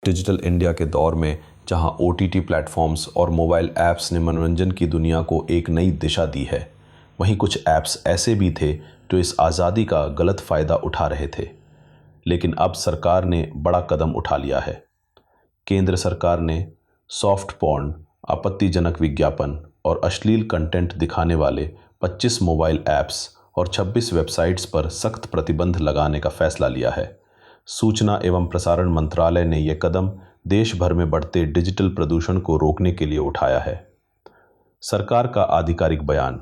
Digital India के दौर में जहां ओटीटी प्लेटफॉर्म्स और मोबाइल ऐप्स ने मनोरंजन की दुनिया को एक नई दिशा दी है, वहीं कुछ ऐप्स ऐसे भी थे जो इस आज़ादी का गलत फ़ायदा उठा रहे थे। लेकिन अब सरकार ने बड़ा कदम उठा लिया है। केंद्र सरकार ने सॉफ्ट पॉर्न, आपत्तिजनक विज्ञापन और अश्लील कंटेंट दिखाने वाले 25 मोबाइल ऐप्स और 26 वेबसाइट्स पर सख्त प्रतिबंध लगाने का फैसला लिया है। सूचना एवं प्रसारण मंत्रालय ने यह कदम देश भर में बढ़ते डिजिटल प्रदूषण को रोकने के लिए उठाया है। सरकार का आधिकारिक बयान।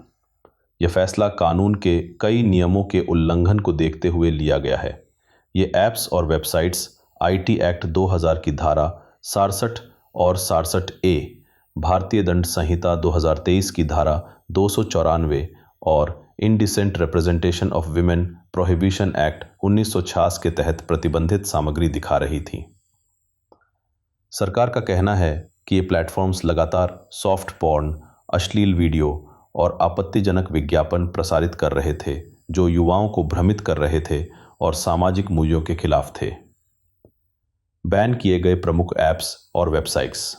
यह फैसला कानून के कई नियमों के उल्लंघन को देखते हुए लिया गया है। ये ऐप्स और वेबसाइट्स आईटी एक्ट 2000 की धारा 67 और 67A, भारतीय दंड संहिता 2023 की धारा 294 और indecent representation of women prohibition act 1966 के तहत प्रतिबंधित सामग्री दिखा रही थी। सरकार का कहना है कि ये प्लेटफॉर्म्स लगातार सॉफ्ट पॉर्न, अश्लील वीडियो और आपत्तिजनक विज्ञापन प्रसारित कर रहे थे, जो युवाओं को भ्रमित कर रहे थे और सामाजिक मूल्यों के खिलाफ थे। बैन किए गए प्रमुख ऐप्स और वेबसाइट्स।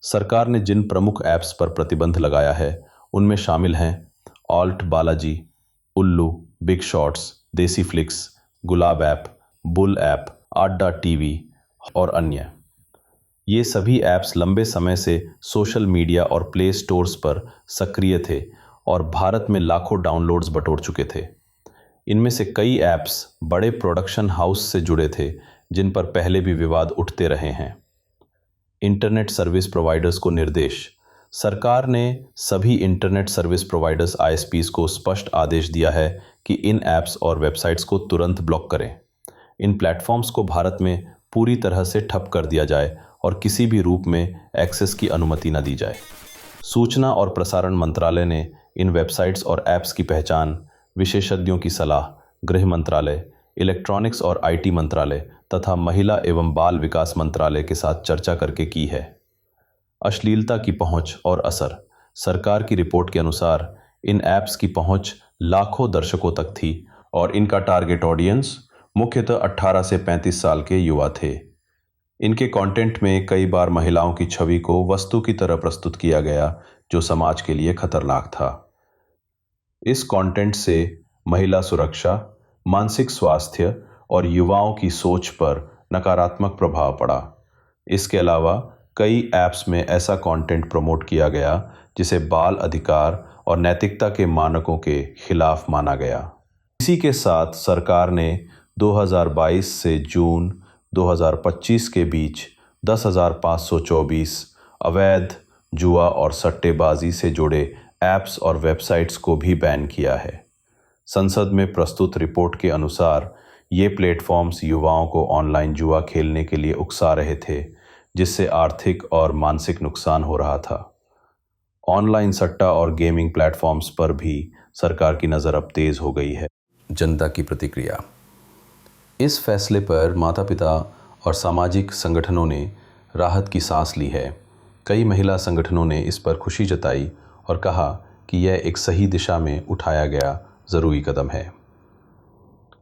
सरकार ने जिन प्रमुख ऐप्स पर प्रतिबंध लगाया है, उनमें शामिल हैं ऑल्ट बालाजी, उल्लू, बिग शॉट्स, देसी फ्लिक्स, गुलाब app, bull app, Adda TV और अन्य। ये सभी ऐप्स लंबे समय से सोशल मीडिया और प्ले स्टोर्स पर सक्रिय थे और भारत में लाखों डाउनलोड्स बटोर चुके थे। इनमें से कई ऐप्स बड़े प्रोडक्शन हाउस से जुड़े थे, जिन पर पहले भी विवाद उठते रहे हैं। इंटरनेट सर्विस प्रोवाइडर्स को निर्देश। सरकार ने सभी इंटरनेट सर्विस प्रोवाइडर्स आईएसपीज को स्पष्ट आदेश दिया है कि इन ऐप्स और वेबसाइट्स को तुरंत ब्लॉक करें। इन प्लेटफॉर्म्स को भारत में पूरी तरह से ठप कर दिया जाए और किसी भी रूप में एक्सेस की अनुमति न दी जाए। सूचना और प्रसारण मंत्रालय ने इन वेबसाइट्स और ऐप्स की पहचान विशेषज्ञों की सलाह, गृह मंत्रालय, इलेक्ट्रॉनिक्स और आईटी मंत्रालय तथा महिला एवं बाल विकास मंत्रालय के साथ चर्चा करके की है। अश्लीलता की पहुंच और असर। सरकार की रिपोर्ट के अनुसार इन ऐप्स की पहुंच लाखों दर्शकों तक थी और इनका टारगेट ऑडियंस मुख्यतः 18 से 35 साल के युवा थे। इनके कंटेंट में कई बार महिलाओं की छवि को वस्तु की तरह प्रस्तुत किया गया, जो समाज के लिए खतरनाक था। इस कंटेंट से महिला सुरक्षा, मानसिक स्वास्थ्य और युवाओं की सोच पर नकारात्मक प्रभाव पड़ा। इसके अलावा कई ऐप्स में ऐसा कंटेंट प्रमोट किया गया जिसे बाल अधिकार और नैतिकता के मानकों के खिलाफ माना गया। इसी के साथ सरकार ने 2022 से जून 2025 के बीच 10,524 अवैध जुआ और सट्टेबाजी से जुड़े ऐप्स और वेबसाइट्स को भी बैन किया है। संसद में प्रस्तुत रिपोर्ट के अनुसार ये प्लेटफॉर्म्स युवाओं को ऑनलाइन जुआ खेलने के लिए उकसा रहे थे, जिससे आर्थिक और मानसिक नुकसान हो रहा था। ऑनलाइन सट्टा और गेमिंग प्लेटफॉर्म्स पर भी सरकार की नज़र अब तेज़ हो गई है। जनता की प्रतिक्रिया। इस फैसले पर माता पिता और सामाजिक संगठनों ने राहत की सांस ली है। कई महिला संगठनों ने इस पर खुशी जताई और कहा कि यह एक सही दिशा में उठाया गया ज़रूरी कदम है।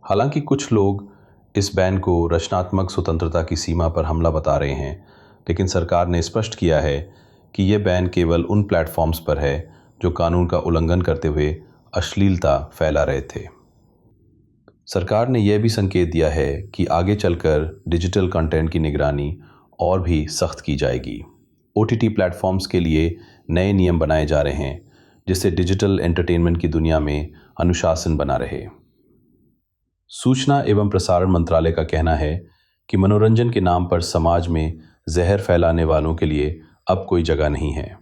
हालांकि कुछ लोग इस बैन को रचनात्मक स्वतंत्रता की सीमा पर हमला बता रहे हैं, लेकिन सरकार ने स्पष्ट किया है कि यह बैन केवल उन प्लेटफॉर्म्स पर है जो कानून का उल्लंघन करते हुए अश्लीलता फैला रहे थे। सरकार ने यह भी संकेत दिया है कि आगे चलकर डिजिटल कंटेंट की निगरानी और भी सख्त की जाएगी। ओटीटी प्लेटफॉर्म्स के लिए नए नियम बनाए जा रहे हैं, जिससे डिजिटल एंटरटेनमेंट की दुनिया में अनुशासन बना रहे। सूचना एवं प्रसारण मंत्रालय का कहना है कि मनोरंजन के नाम पर समाज में जहर फैलाने वालों के लिए अब कोई जगह नहीं है।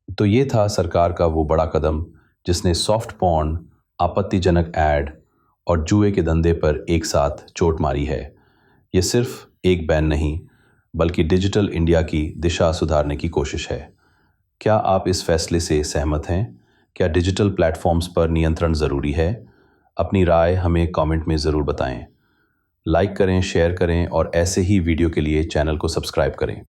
तो ये था सरकार का वो बड़ा कदम जिसने सॉफ्ट पॉर्न, आपत्तिजनक ऐड और जुए के धंधे पर एक साथ चोट मारी है। ये सिर्फ एक बैन नहीं, बल्कि डिजिटल इंडिया की दिशा सुधारने की कोशिश है। क्या आप इस फैसले से सहमत हैं? क्या डिजिटल प्लेटफॉर्म्स पर नियंत्रण ज़रूरी है? अपनी राय हमें कमेंट में ज़रूर बताएं। लाइक करें, शेयर करें और ऐसे ही वीडियो के लिए चैनल को सब्सक्राइब करें।